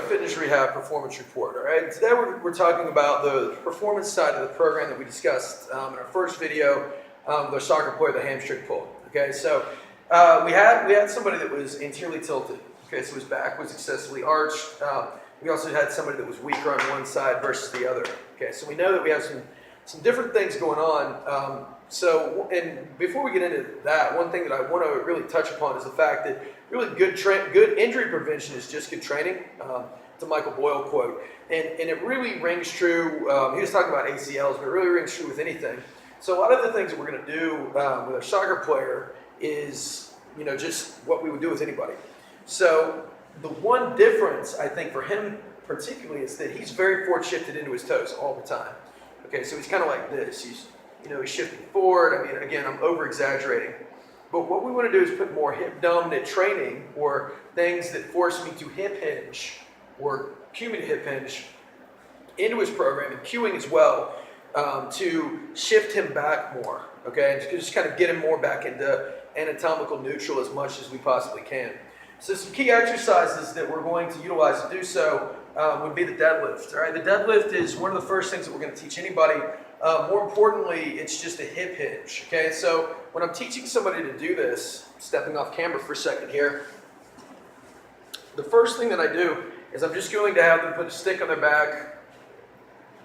Fitness Rehab Performance Report. All right, today we're talking about the performance side of the program that we discussed in our first video with our soccer player, the hamstring pull. Okay, so we had somebody that was anteriorly tilted. Okay, so his back was excessively arched. We also had somebody that was weaker on one side versus the other. Okay, so we know that we have some different things going on. And before we get into that, one thing that I want to really touch upon is the fact that really good injury prevention is just good training. It's a Michael Boyle quote, and it really rings true. He was talking about ACLs, but it really rings true with anything. So a lot of the things that we're going to do with our soccer player is, just what we would do with anybody. So the one difference I think for him particularly is that he's very forward shifted into his toes all the time. Okay, so he's kind of like this. He's shifting forward. I mean, again, I'm over exaggerating. But what we want to do is put more hip dominant training or things that force me to hip hinge or cue me to hip hinge into his program and cueing as well to shift him back more. Okay, and just kind of get him more back into anatomical neutral as much as we possibly can. So some key exercises that we're going to utilize to do so would be the deadlift. All right, the deadlift is one of the first things that we're going to teach anybody. More importantly, it's just a hip hinge. Okay, so when I'm teaching somebody to do this, stepping off camera for a second here, the first thing that I do is I'm just going to have them put a stick on their back.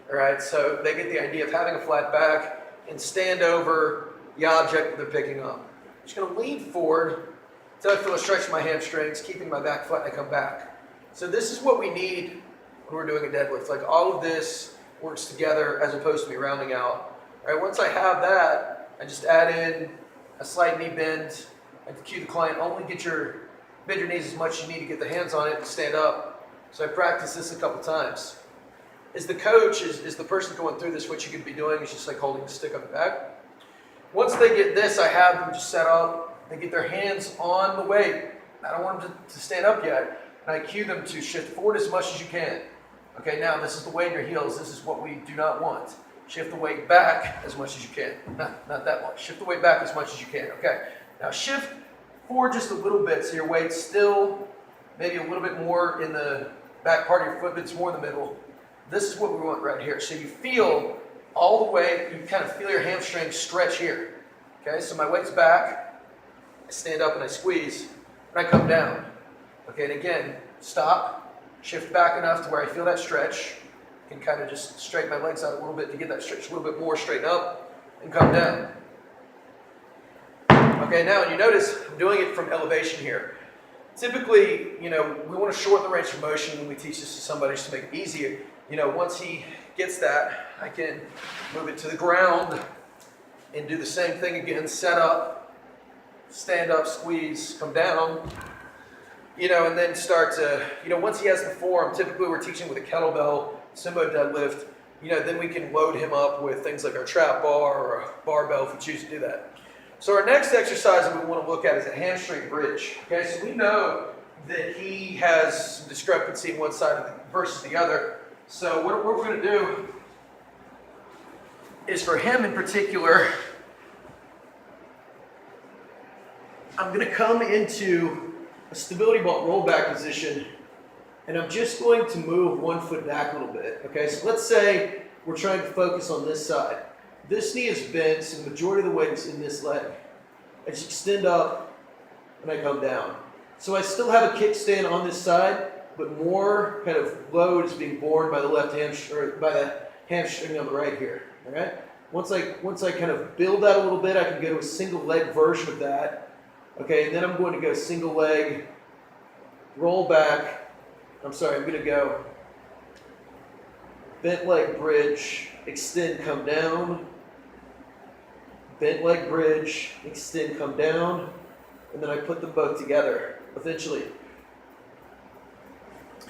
All right, so they get the idea of having a flat back and stand over the object that they're picking up. I'm just going to lean forward until I feel a stretch in my hamstrings, keeping my back flat, and I come back. So this is what we need when we're doing a deadlift. Like all of this works together as opposed to me rounding out. All right, once I have that, I just add in a slight knee bend. I cue the client, only bend your knees as much as you need to get the hands on it and stand up. So I practice this a couple times. As the coach, is the person going through this, what you could be doing is just like holding the stick on the back. Once they get this, I have them just set up. They get their hands on the weight. I don't want them to stand up yet. And I cue them to shift forward as much as you can. Okay, now this is the weight in your heels. This is what we do not want. Shift the weight back as much as you can. Not that much. Shift the weight back as much as you can. Okay, now shift forward just a little bit so your weight's still maybe a little bit more in the back part of your foot, but it's more in the middle. This is what we want right here. So you feel all the way, you kind of feel your hamstring stretch here. Okay, so my weight's back. I stand up and I squeeze, and I come down. Okay, and again, stop, shift back enough to where I feel that stretch. I can kind of just straighten my legs out a little bit to get that stretch a little bit more, straighten up, and come down. Okay, now you notice I'm doing it from elevation here. Typically, we want to shorten the range of motion when we teach this to somebody just to make it easier. Once he gets that, I can move it to the ground and do the same thing again, set up, stand up, squeeze, come down, and then start to, once he has the form, typically we're teaching with a kettlebell, Simbo deadlift, then we can load him up with things like our trap bar or a barbell if we choose to do that. So our next exercise that we want to look at is a hamstring bridge. Okay, so we know that he has some discrepancy in one side versus the other. So what we're going to do is for him in particular, I'm going to come into a stability ball rollback position, and I'm just going to move one foot back a little bit. Okay, so let's say we're trying to focus on this side. This knee is bent, so the majority of the weight is in this leg. I just extend up, and I come down. So I still have a kickstand on this side, but more kind of load is being borne by the left hamstring, or by the hamstring on the right here. All right. Once I kind of build that a little bit, I can go to a single leg version of that. Okay, and then I'm going to go single leg, roll back. I'm going to go bent leg bridge, extend, come down. Bent leg bridge, extend, come down. And then I put them both together eventually.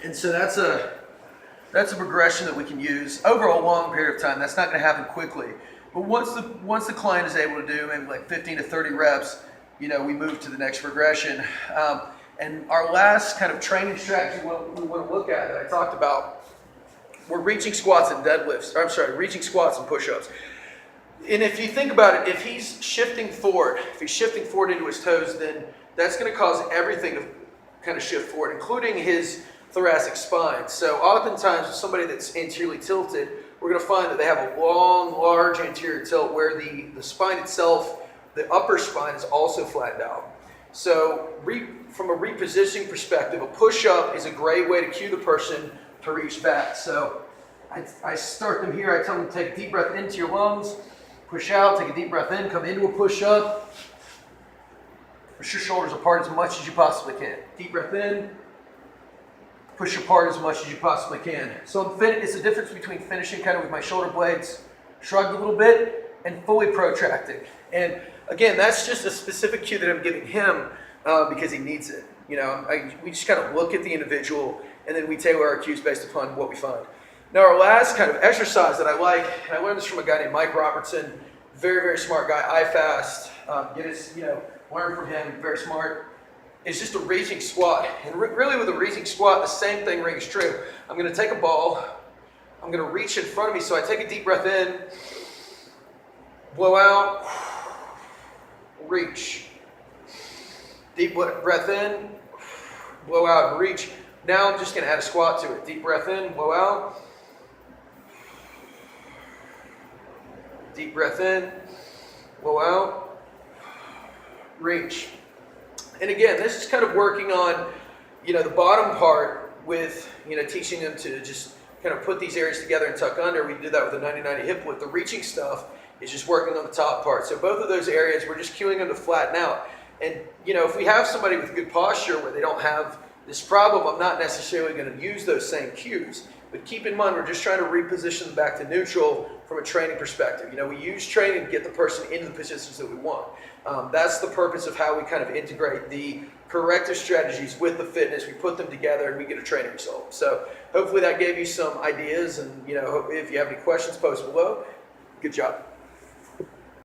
And so that's a progression that we can use over a long period of time. That's not going to happen quickly. But once the client is able to do maybe like 15 to 30 reps, we move to the next progression. And our last kind of training strategy we want to look at that I talked about, we're reaching squats and deadlifts. Reaching squats and push-ups. And if you think about it, if he's shifting forward into his toes, then that's going to cause everything to kind of shift forward, including his thoracic spine. So oftentimes with somebody that's anteriorly tilted, we're going to find that they have a long, large anterior tilt where the spine itself, the upper spine, is also flattened out. So from a repositioning perspective, a push-up is a great way to cue the person to reach back. So I start them here. I tell them to take a deep breath into your lungs, push out, take a deep breath in, come into a push-up. Push your shoulders apart as much as you possibly can. Deep breath in, push apart as much as you possibly can. So it's the difference between finishing kind of with my shoulder blades shrugged a little bit and fully protracting. And again, that's just a specific cue that I'm giving him because he needs it. You know, we just kind of look at the individual and then we tailor our cues based upon what we find. Now, our last kind of exercise that I like, and I learned this from a guy named Mike Robertson, very, very smart guy, iFast, learn from him, very smart. It's just a reaching squat. And really with a reaching squat, the same thing rings true. I'm going to take a ball, I'm going to reach in front of me, so I take a deep breath in, blow out, reach. Deep breath in, blow out, and reach. Now I'm just going to add a squat to it. Deep breath in, blow out. Deep breath in, blow out, reach. And again, this is kind of working on, the bottom part with, teaching them to just kind of put these areas together and tuck under. We did that with the 90-90 hip lift. The reaching stuff is just working on the top part. So both of those areas, we're just cueing them to flatten out. And, if we have somebody with good posture where they don't have this problem, I'm not necessarily going to use those same cues. But keep in mind, we're just trying to reposition them back to neutral from a training perspective. We use training to get the person into the positions that we want. That's the purpose of how we kind of integrate the corrective strategies with the fitness. We put them together and we get a training result. So hopefully that gave you some ideas. And if you have any questions, post below. Good job.